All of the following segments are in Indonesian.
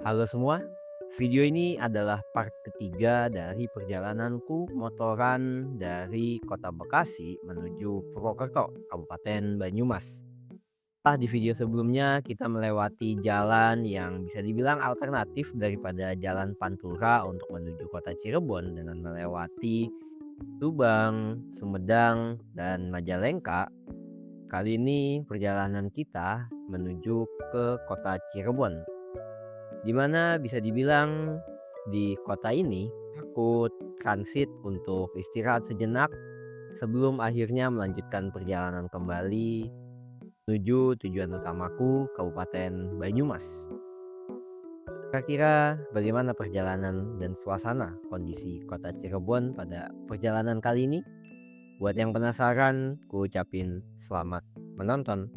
Halo semua, video ini adalah part ketiga dari perjalananku motoran dari kota Bekasi menuju Purwokerto, Kabupaten Banyumas. Di video sebelumnya kita melewati jalan yang bisa dibilang alternatif daripada jalan Pantura untuk menuju kota Cirebon dengan melewati Subang, Sumedang, dan Majalengka. Kali ini perjalanan kita menuju ke kota Cirebon, di mana bisa dibilang di kota ini aku transit untuk istirahat sejenak sebelum akhirnya melanjutkan perjalanan kembali menuju tujuan utamaku Kabupaten Banyumas. Kira-kira bagaimana perjalanan dan suasana kondisi kota Cirebon pada perjalanan kali ini? Buat yang penasaran, ku ucapin selamat menonton.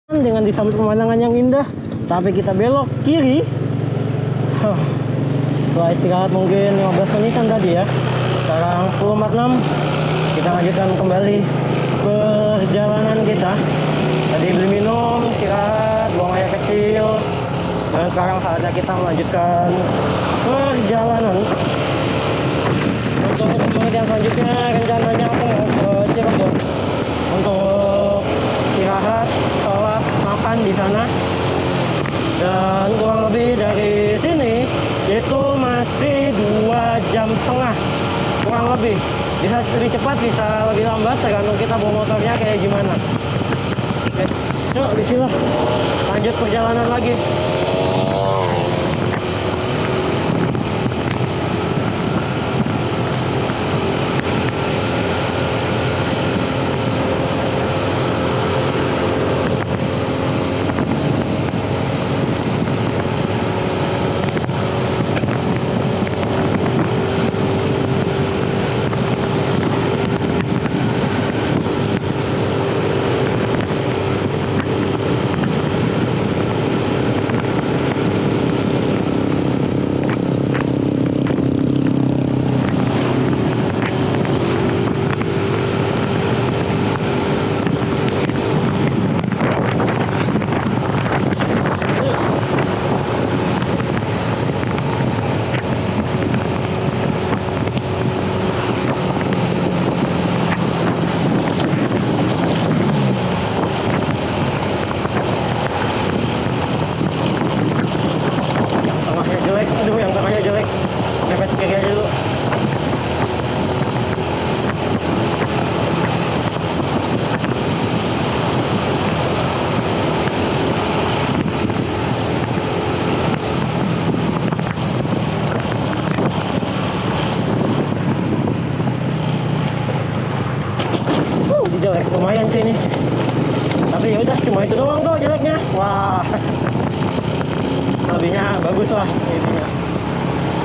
Dengan disambut pemandangan yang indah, tapi kita belok kiri. Setelah istirahat mungkin 15 menitan tadi ya. Sekarang 10.46, kita lanjutkan kembali perjalanan kita. Tadi beli minum, istirahat, buang air kecil, dan sekarang saatnya kita melanjutkan perjalanan. Untuk pengertian selanjutnya, rencananya aku mau ke Cirebon untuk istirahat, sholat, makan di sana. Dan kurang lebih dari sini itu masih 2,5 jam, kurang lebih. Bisa lebih cepat, bisa lebih lambat, tergantung kita bawa motornya kayak gimana. Oke, yuk bismillah, lanjut perjalanan lagi. Yang tengahnya jelek, mepet kiri aja dulu. Jelek lumayan sih ini, tapi ya udah, cuma itu doang kok jeleknya. Wah, lebihnya bagus lah ininya,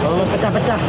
belum pecah-pecah.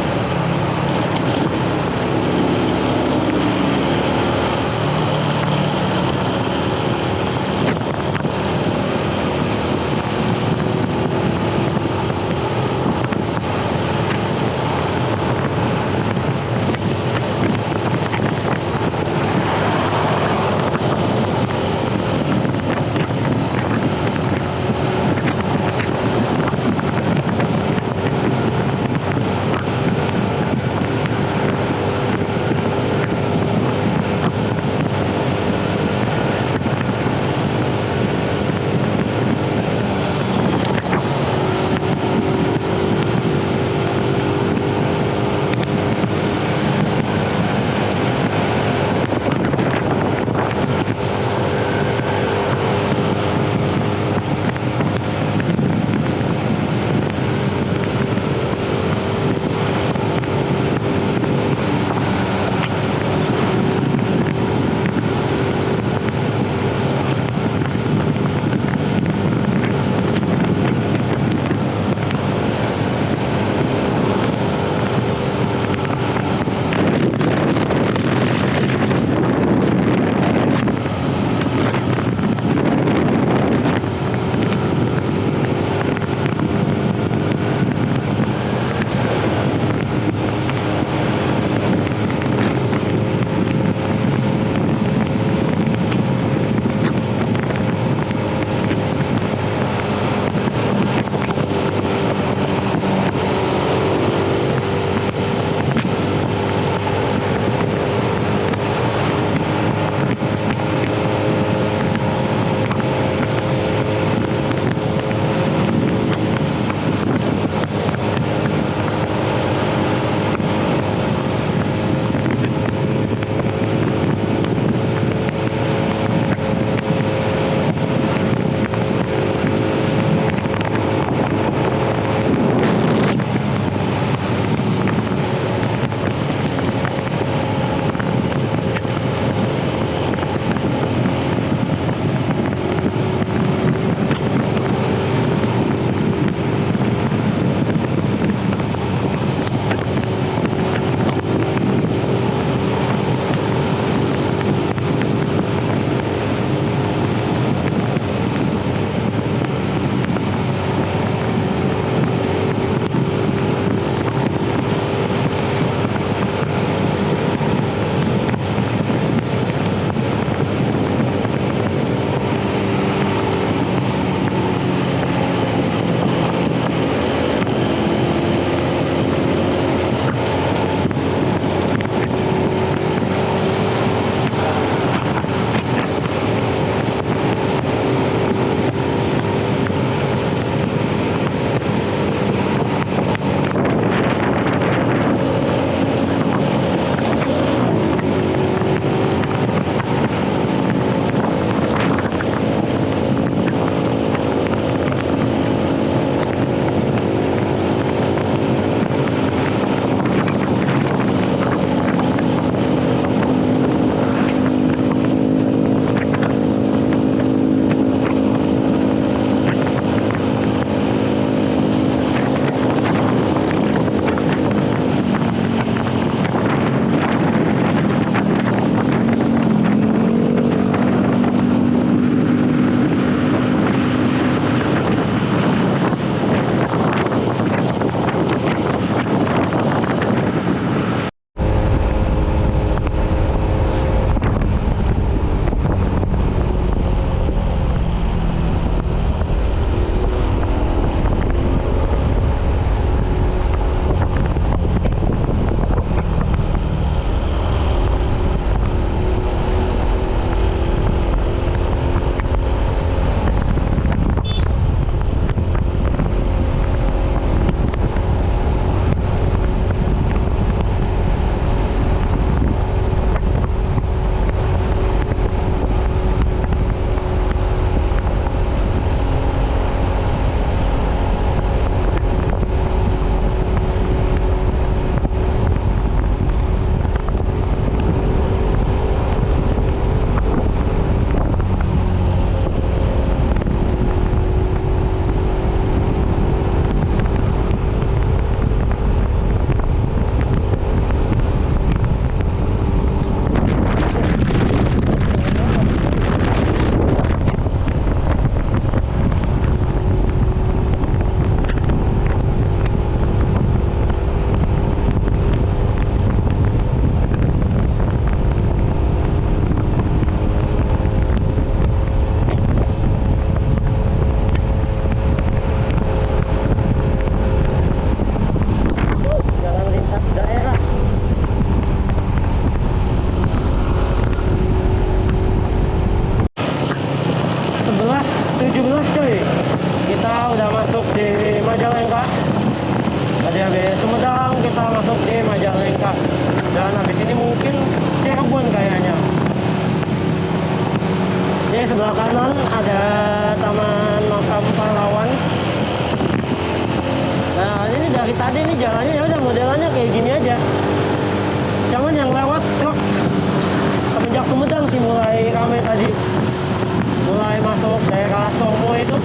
kita udah masuk di Majalengka. Tadi habis Sumedang kita masuk di Majalengka. Dan habis ini mungkin Cirebon kayaknya. Di sebelah kanan ada Taman Makam Pahlawan. Nah ini dari tadi nih jalannya ya udah modelannya kayak gini aja. Cuman yang lewat truk semenjak Sumedang sih mulai ramai tadi. Mulai masuk daerah Tomo itu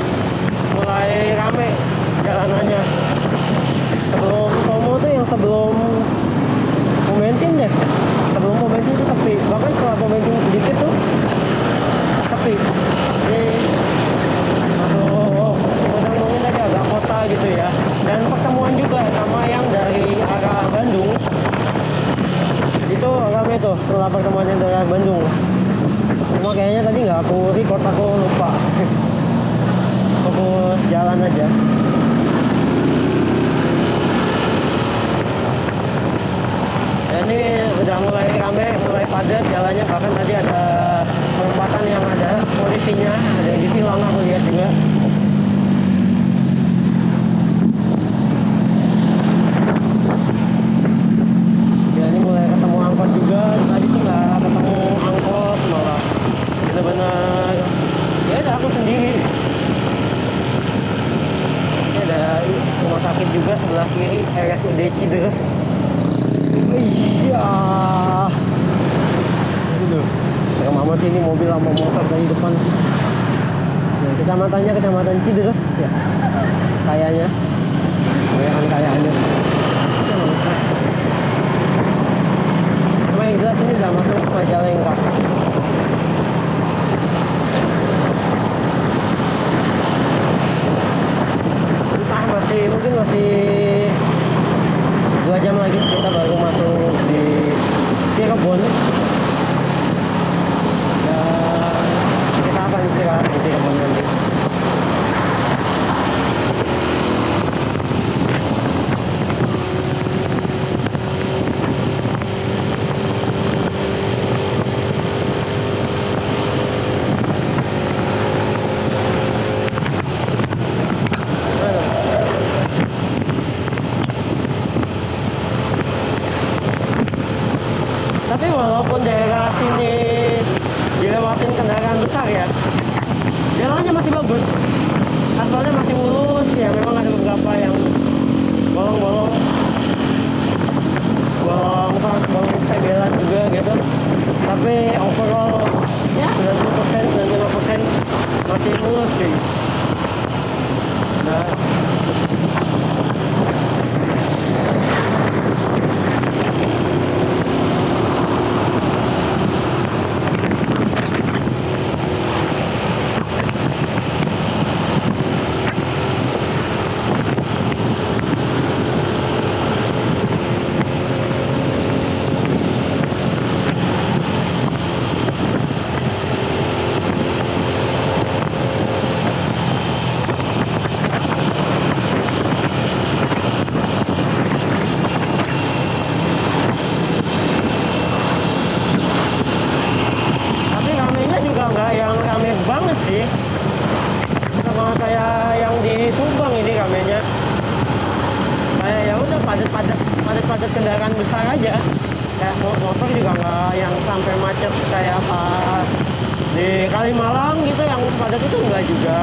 mulai ramai jalanannya. Sebelum Tomo tuh yang sebelum pom bensin deh. Sebelum pom bensin tuh sepi. Bahkan setelah pom bensin sedikit tuh sepi. Ini masuk Sumedang mungkin tadi agak kota gitu ya. Dan pertemuan juga sama yang dari arah Bandung. Itu ramai tuh setelah pertemuan yang dari arah Bandung. Cuma kayaknya tadi nggak aku record, aku lupa. Fokus jalan aja. Dan ini udah mulai rame, mulai padat jalannya. Bahkan tadi ada perempatan yang ada polisinya, ada yang ditilang aku lihat juga. Ya ini mulai ketemu angkot juga. Tadi tuh nggak ketemu angkot malah. Benar-benar ya ada aku sendiri. Ini ada rumah sakit juga sebelah kiri, RSUD Cideres. Iya, aduh, serem amat sih ini mobil sama motor dari depan. Nah, kecamatannya kecamatan Cideres ya, kayaknya, kebanyakan kayaknya. Cuma yang jelas ini udah masuk Majalengka. Mungkin masih 2 jam lagi kita baru masuk di Cirebon. Dan kita akan istirahat di Cirebon nanti. Tapi walaupun daerah sini dilewatin kendaraan besar ya, jalannya masih bagus, aspalnya masih mulus ya. Memang ada beberapa yang bolong-bolong, bolong sebelan juga gitu. Tapi overall ya 90%, 95% masih mulus sih. Nah, sih sama kayak yang di Subang ini ramenya. Kayak ya udah padat kendaraan besar aja. Kayak motor juga nggak yang sampai macet kayak pas di Kalimalang gitu, yang padat itu enggak juga.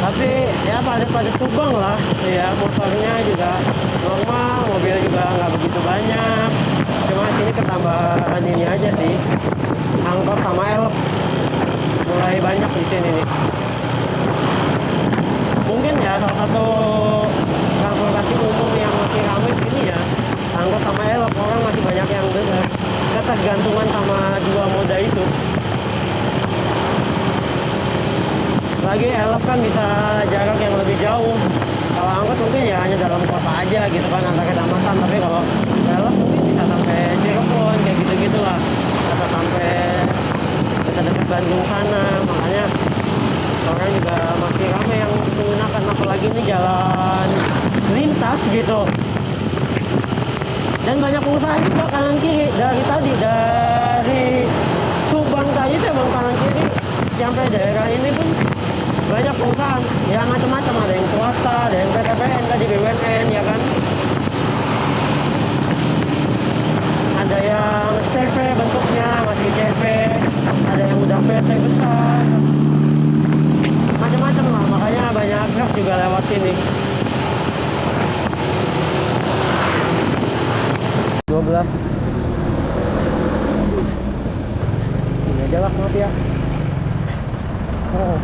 Tapi ya padat Subang lah. Ya motornya juga normal, mobil juga nggak begitu banyak. Cuma sini ketambahan ini aja sih, angkot sama elf mulai banyak di sini nih. Mungkin ya salah satu transportasi umum yang masih ramai ini ya angkot sama elf. Orang masih banyak yang ketergantungan sama dua moda itu. Lagi elf kan bisa jarak yang lebih jauh. Kalau angkot mungkin ya hanya dalam kota aja gitu kan, antar kecamatan. Tapi kalau elf mungkin bisa sampai Cirebon kayak gitu-gitulah, atau sampai dekat-dekat Bandung sana. Makanya orang juga masih ramai yang menggunakan, apalagi ini jalan lintas gitu. Dan banyak usaha juga kanan kiri dari tadi, dari Subang tadi itu emang kanan kiri sampai daerah ini pun banyak perusahaan, ya macam-macam, ada yang swasta, ada yang PTPN tadi, BUMN ya kan, ada yang CV bentuknya masih CV, ada yang udah PT besar, macam-macam lah, makanya banyak truk juga lewat sini. 12 ini aja lah, maaf ya. Oh,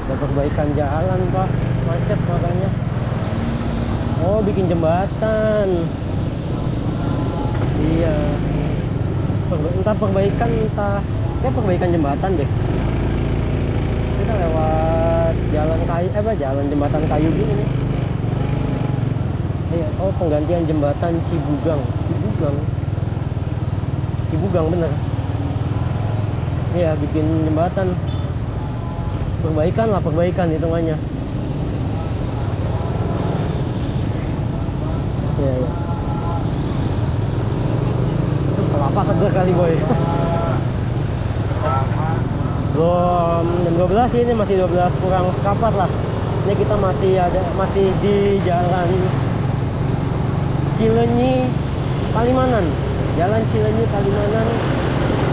ada perbaikan jalan pak, macet makanya. Oh, bikin jembatan. Iya, entah perbaikan, entah kayak perbaikan jembatan deh. Kita lewat jalan kayu, jalan jembatan kayu gini nih. Iya, oh penggantian jembatan Cibugang bener. Iya, bikin jembatan, perbaikan hitungannya. Iya. Itu kelapa seger kali boy. Belum jam 12 ini, masih 12 kurang seperempat lah. Ini kita masih di jalan Cileunyi Palimanan, jalan Cileunyi Palimanan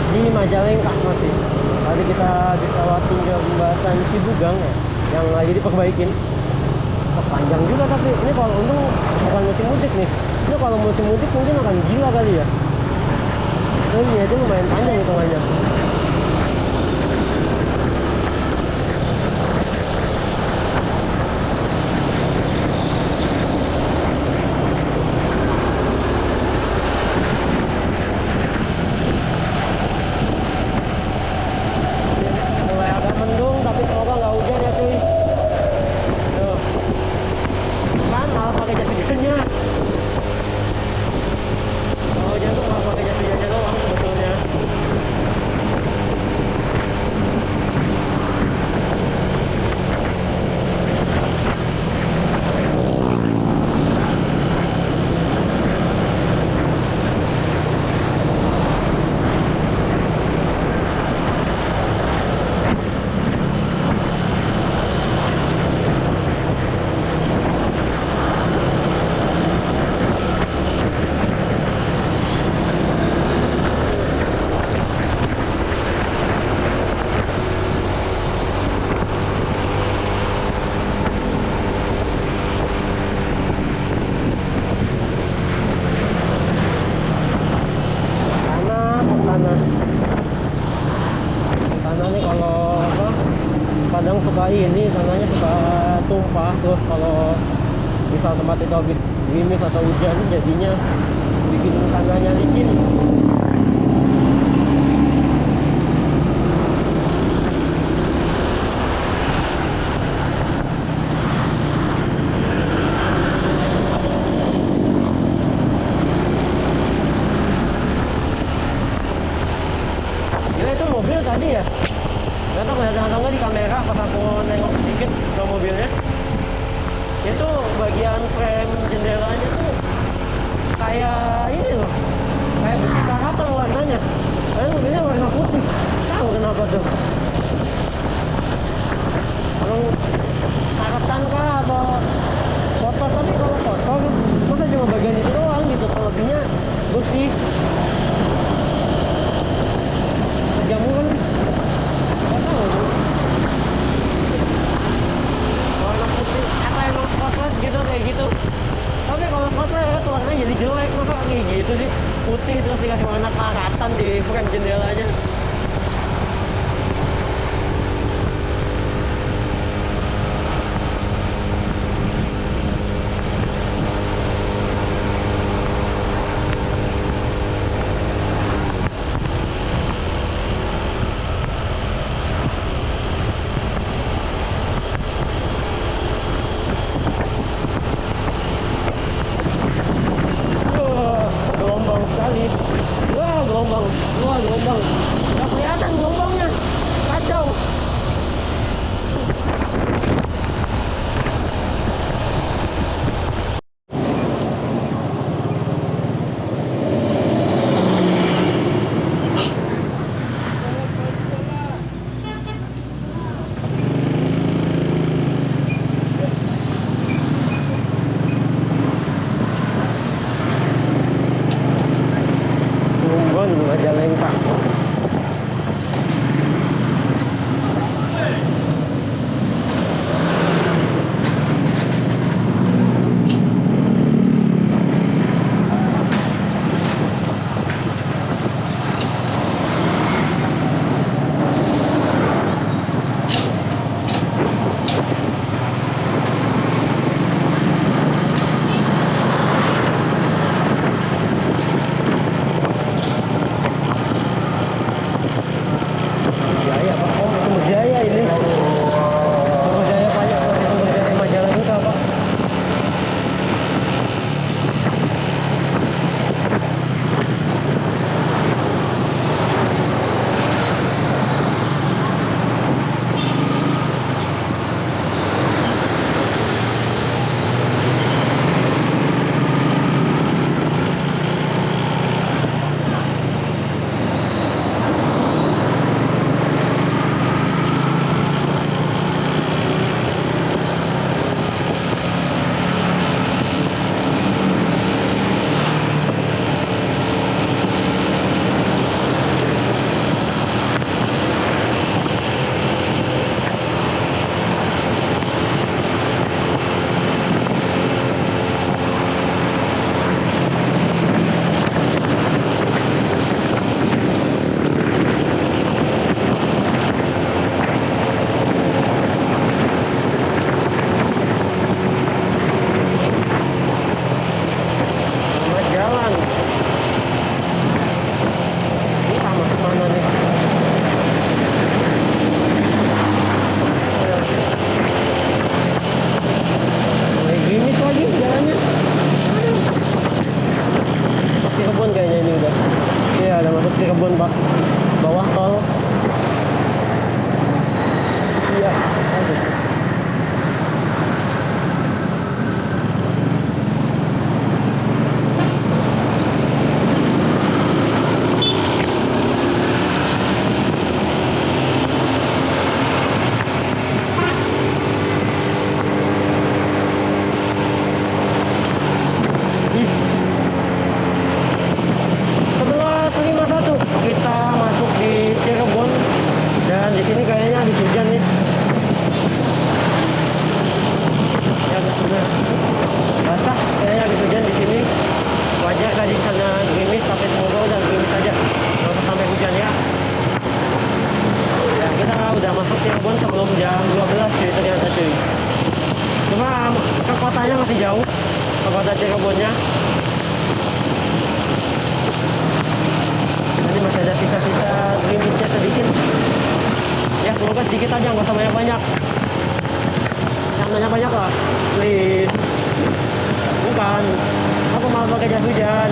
di Majalengka masih. Tadi kita habis lewatin jembatan Cibugang ya, yang lagi diperbaikin. Oh, panjang juga, tapi ini kalau untung bukan musim mudik nih. Ini kalau musim mudik mungkin akan gila kali ya. Ini aja lumayan panjang hitungannya. Kadang suka ini, tanahnya suka tumpah, terus kalau misal tempat itu habis gerimis atau hujan, jadinya bikin tanahnya licin. Gila, itu mobil tadi ya, nggak tahu kelihatan atau nggak di kamera pas aku nengok sedikit ke mobilnya. Itu bagian frame jendelanya tuh kayak ini loh, kayak besi karatan warnanya. Padahal mobilnya warna putih, tahu kenapa tuh? Kalau karatan kah atau kotor? Tapi kalau kotor masa cuma bagian itu doang gitu, selebihnya bersih. Kejamuan nggak tahu tuh. Warna putih apa emang spotlight gitu, kayak gitu. Tapi kalau spotlight warnanya jadi jelek, masa kayak gitu sih, putih terus dikasih warna karatan di frame jendelanya. Gelombang sekali. Wah, gelombang. jam 12 cuy ternyata cuy. Cuma ke kotanya masih jauh, ke kota Cirebonnya. Nanti masih ada sisa-sisa gerimisnya sedikit. Ya semoga sedikit aja, nggak usah banyak-banyak. Yang banyak-banyak lah, please. Bukan, aku malah pakai jas hujan.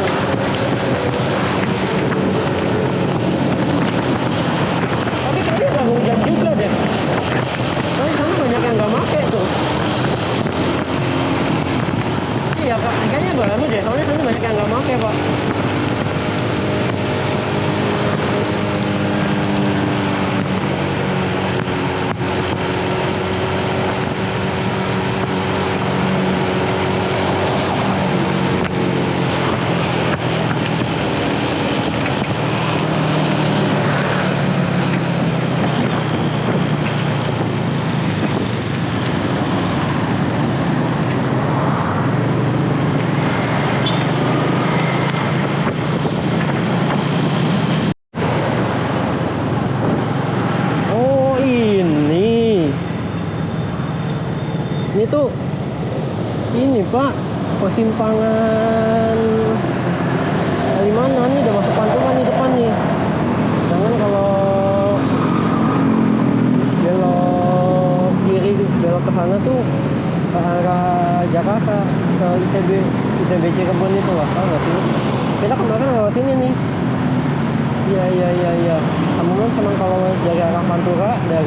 Tapi kayaknya nggak hujan juga deh. Tapi sana banyak yang nggak make tuh. Iya kak, kayaknya baru deh. Soalnya sana banyak yang nggak make pak. Oh ini tuh ini pak persimpangan mana nih, udah masuk Pantura nih depan nih. Jangan kalau belok kiri belok ke sana tuh ke arah Jakarta, ke ITB Cirebon itu lah, tahu nggak sih? Kita kemarin lewat sini nih. Iya. Teman-teman senang kalau dari arah Pantura ya,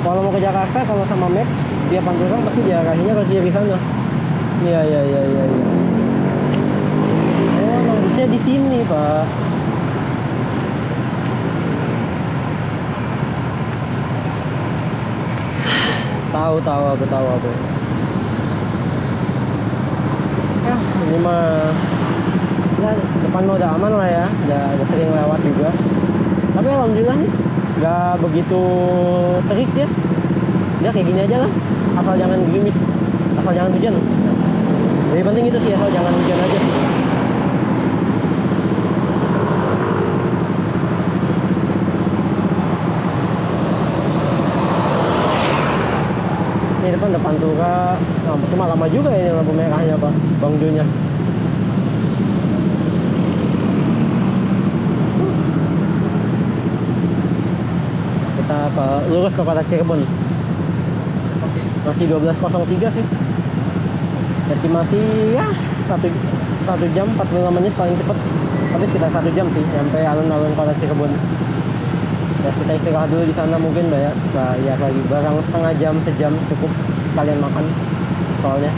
kalau mau ke Jakarta kalau sama Max dia Pantura pasti diarahinnya ke kiri sana. Iya. Oh, nembusnya di sini pak. Tahu aku. Ya ini mah ya depan mah udah aman lah ya, udah sering lewat juga. Tapi alhamdulillah nih nggak begitu terik ya. Dia kayak gini aja lah, asal jangan gerimis, asal jangan hujan. Lebih penting itu sih, asal jangan hujan aja sih. Ini depan Tura, cuma lama juga ini lampu merahnya pak, Bang Dunya. Kita lurus ke kota Cirebon. Masih 12.03 sih. Estimasi ya 1 jam 45 menit paling cepat. Tapi sekitar 1 jam sih sampai alun-alun kota Cirebon. Ya kita istirahat dulu di sana mungkin ya. Nah, ya lagi barang setengah jam sejam cukup kalian makan soalnya.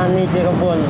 Petani Cirebon.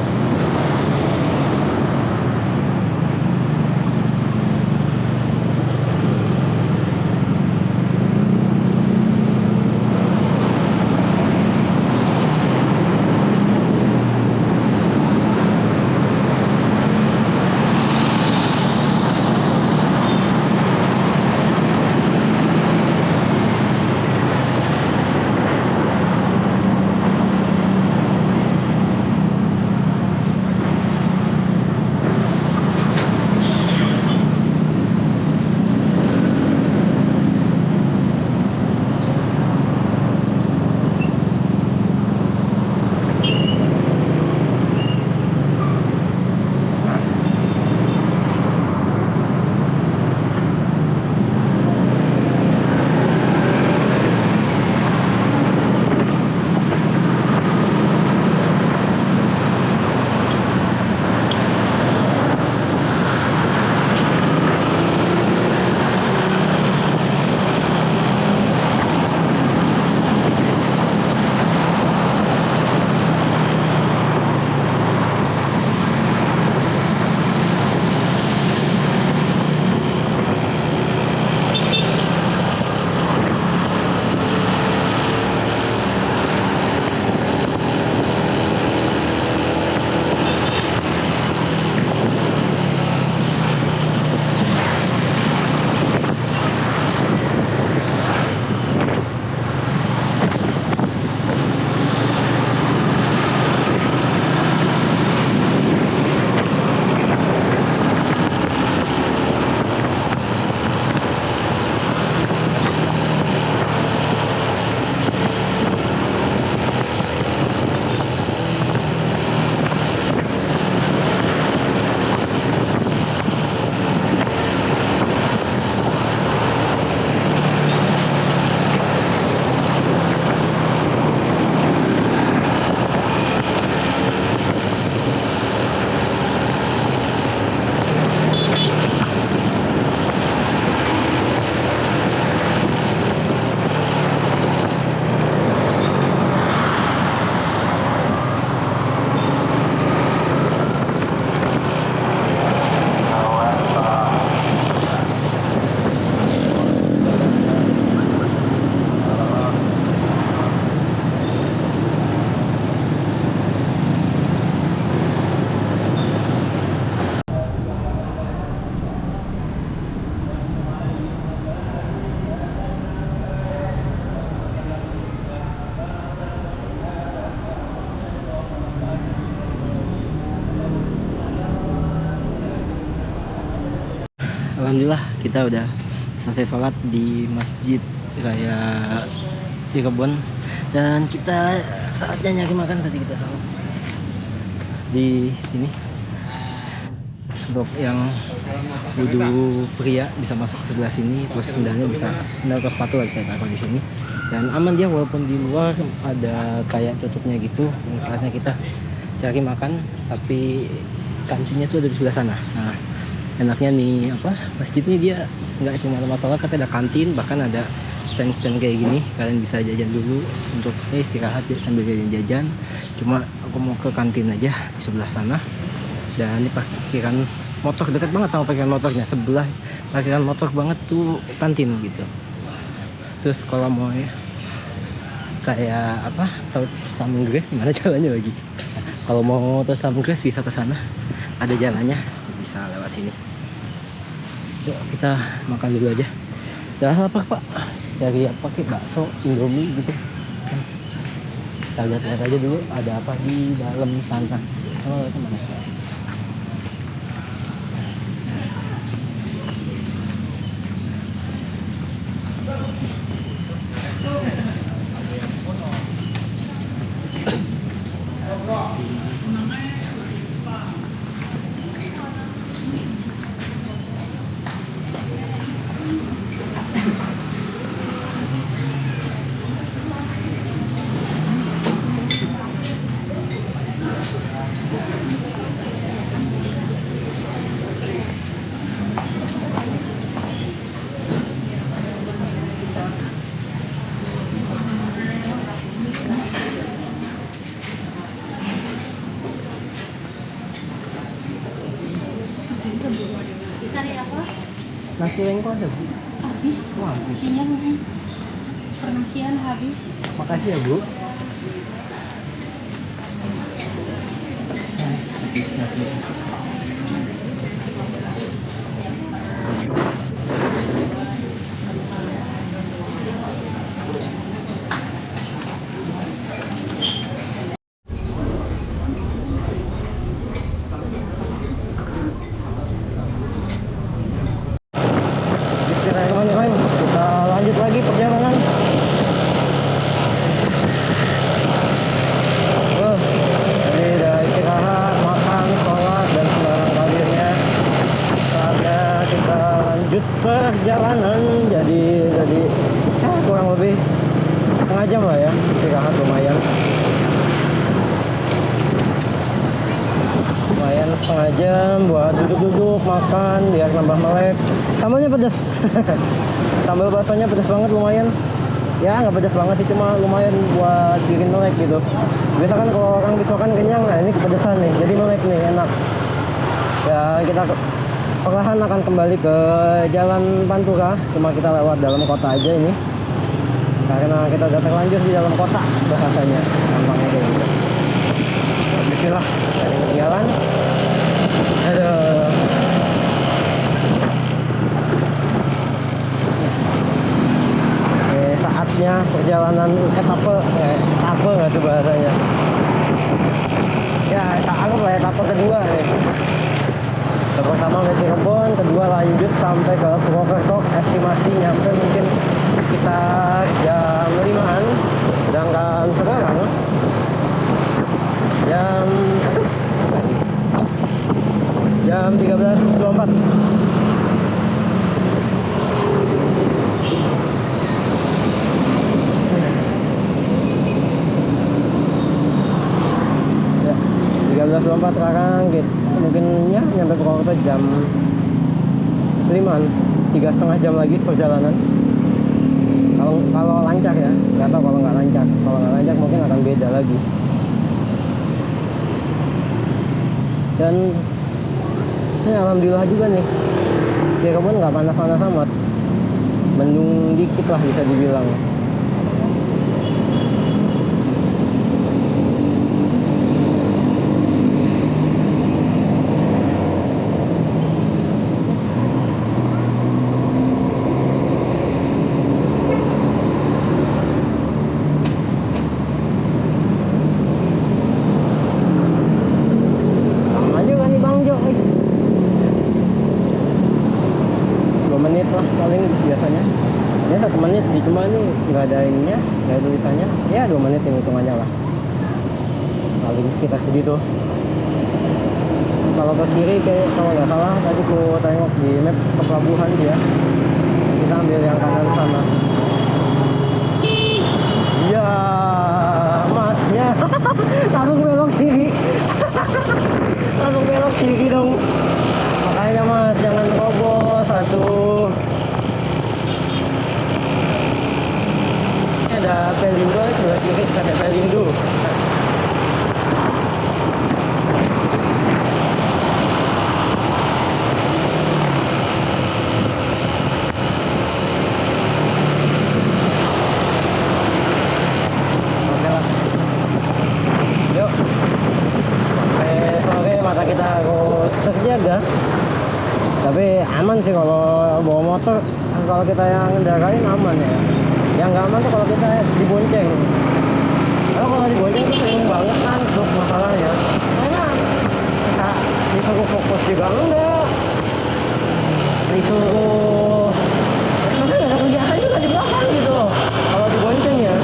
Alhamdulillah kita udah selesai sholat di Masjid Raya Cirebon, dan kita saatnya nyari makan. Tadi kita sholat di sini, untuk yang wudhu pria bisa masuk ke sebelah sini, terus sendalnya bisa, sendal atau sepatu bisa taruh di sini, dan aman dia walaupun di luar ada kayak tutupnya gitu. Dan saatnya kita cari makan, tapi kantinnya tuh ada di sebelah sana. Nah, enaknya nih masjid ini dia nggak cuma tempat sholat tapi ada kantin, bahkan ada stand-stand kayak gini. Kalian bisa jajan dulu untuk istirahat ya, sambil jajan-jajan. Cuma aku mau ke kantin aja di sebelah sana, dan ini parkiran motor dekat banget sama parkiran motornya, sebelah parkiran motor banget tuh kantin gitu. Terus kalau mau ya kayak tahu Samgres gimana jalannya lagi, kalau mau tahu Samgres bisa ke sana, ada jalannya, bisa lewat sini. Yuk kita makan dulu aja. Udah lapar pak, cari apa kayak bakso, indomie gitu. Kita lihat-lihat aja dulu ada apa di dalam sana. Sama kemana? Nasi lengko ada Bu? Habis. Wah, habis. Kenyang nih. Pernasian habis. Makasih ya Bu. Habis nasi. Bismillahirrahmanirrahim. Kita lanjut lagi perjalanan. Jadi udah istirahat, makan, sholat, dan sembarang kabarnya. Saatnya kita lanjut perjalanan. Jadi kurang lebih setengah jam lah ya, istirahat lumayan. Lumayan setengah jam buat duduk-duduk, makan, biar nambah melek. Sambalnya pedas. Sambal baksonya pedas banget lumayan. Ya nggak pedas banget sih, cuma lumayan buat bikin melek gitu. Biasa kan kalau orang habis makan kenyang, nah ini kepedesan nih, jadi melek nih, enak. Ya kita perlahan akan kembali ke Jalan Pantura, cuma kita lewat dalam kota aja ini. Karena kita udah terlanjur di dalam kota bahasanya, gampangnya kayak gitu. Bismillah, dari jalan. Aduh. Saatnya perjalanan etape nggak tuh bahasanya ya, anggap lah etape kedua nih. Pertama ke Cirebon, kedua lanjut sampai ke Purwokerto, estimasi nyampe mungkin sekitar jam 5-an, sedangkan sekarang jam 13.24. Sekarang gitu, mungkin ya nyampe Purwokerto jam 5-an, 3,5 jam lagi perjalanan. Kalau lancar ya, nggak tahu kalau nggak lancar. Kalau nggak lancar mungkin akan beda lagi. Dan ini alhamdulillah juga nih, Cirebon nggak panas-panas amat, mendung dikit lah bisa dibilang. Paling biasanya ya 1 menit sih, cuma ini nggak ada ininya, nggak ada tulisannya. Ya 2 menit ini hitungannya lah, paling sekitar segitu. Kalau ke kiri kayak kalau nggak salah tadi ku tengok di map ke pelabuhan dia, kita ambil yang kanan sana. Iya masnya langsung belok kiri. Langsung belok kiri dong, makanya mas jangan robos. Aduh, ada Pelindo sebelah kiri, ada Pelindo. Oke lah, yuk. Sampai sore mata kita harus terjaga. Tapi aman sih kalau bawa motor, kalau kita yang ngendarain aman ya. Yang nggak aman tuh kalau kita dibonceng. Kalau dibonceng tuh sering banget kan untuk masalahnya. Karena kita disuruh fokus juga enggak, disuruh masa nggak ada kegiatan juga di belakang gitu loh. Kalau dibonceng ya.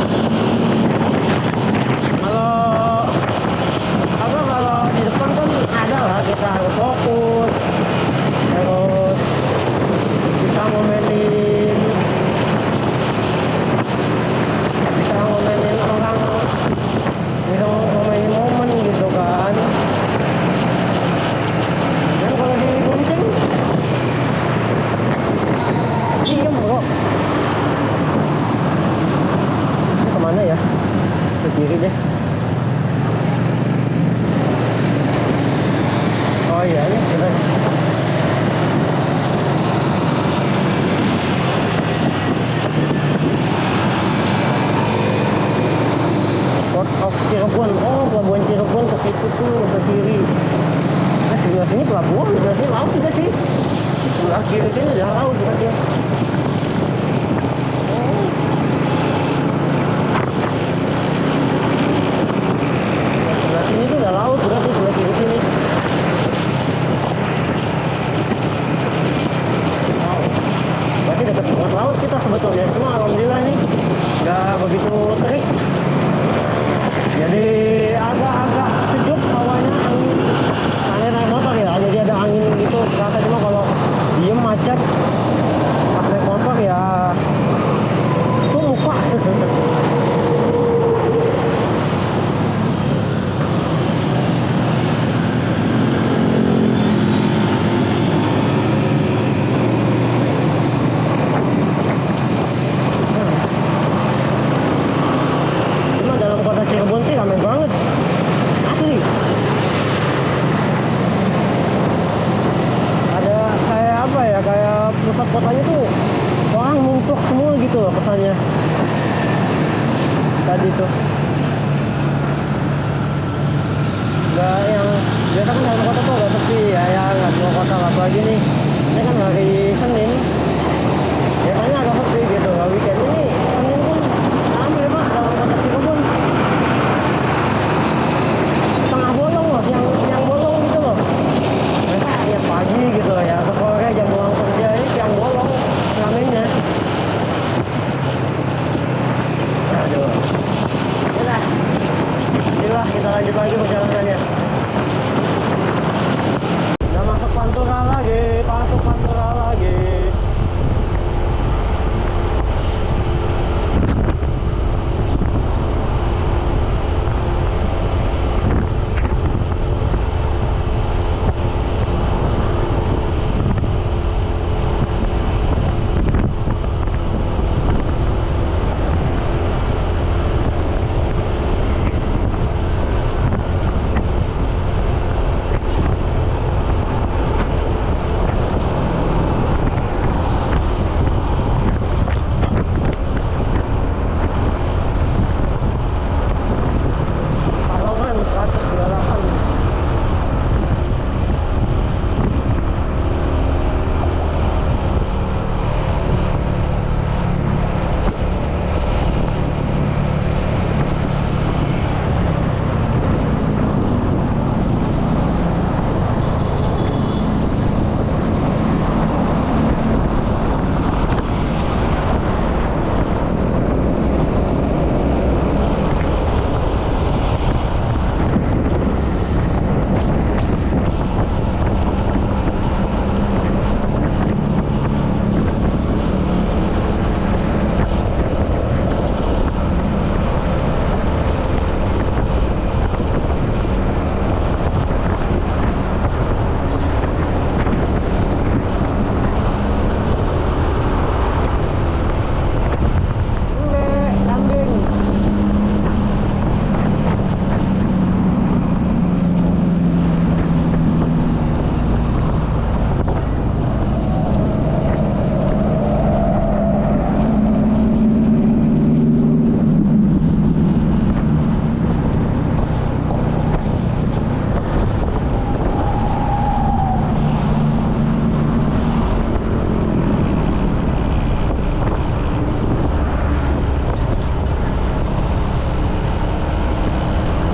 Kalau di depan kan ada lah, kita harus fokus, harus bisa ngomelin orang, bisa ngomelin momen gitu kan. Dan kalau di bonceng diem bro. Ini kemana ya? Ke kiri deh. Oh iya, ini benar. Cirebon. Oh, pelabuhan Cirebon ke situ tuh ke kiri. Nah, sebelah sini pelabuhan, sebelah sini laut juga sih. Sebelah kiri sini udah laut berarti. Oh. Sebelah sini tuh udah laut berarti sebelah kiri sini. Wow. Berarti dekat banget laut kita sebetulnya. Cuma alhamdulillah nih nggak begitu terik. Jadi agak-agak sejuk hawanya, angin. Saya naik motor ya, jadi ada angin gitu terasa. Cuma kalau diem macet pas naik motor ya itu muka. Cuma dalam kota Cirebon sih ramai banget, asli. Ada kayak apa ya, kayak pusat kotanya tuh orang numpuk semua gitu loh kesannya tadi tuh. Nggak yang biasa kan dalam kota tuh agak sepi ya, nggak semua kota. Apalagi nih ini kan hari Senin, biasanya agak sepi gitu. Nggak weekend ini Senin pun ramai pak dalam kota Cirebon. Tengah bolong loh, siang bolong gitu loh. Mereka tiap pagi gitu ya, atau sore jam pulang kerja ini siang bolong ramainya. Aduh. Inilah kita lanjut lagi perjalanannya. Udah masuk Pantura lagi.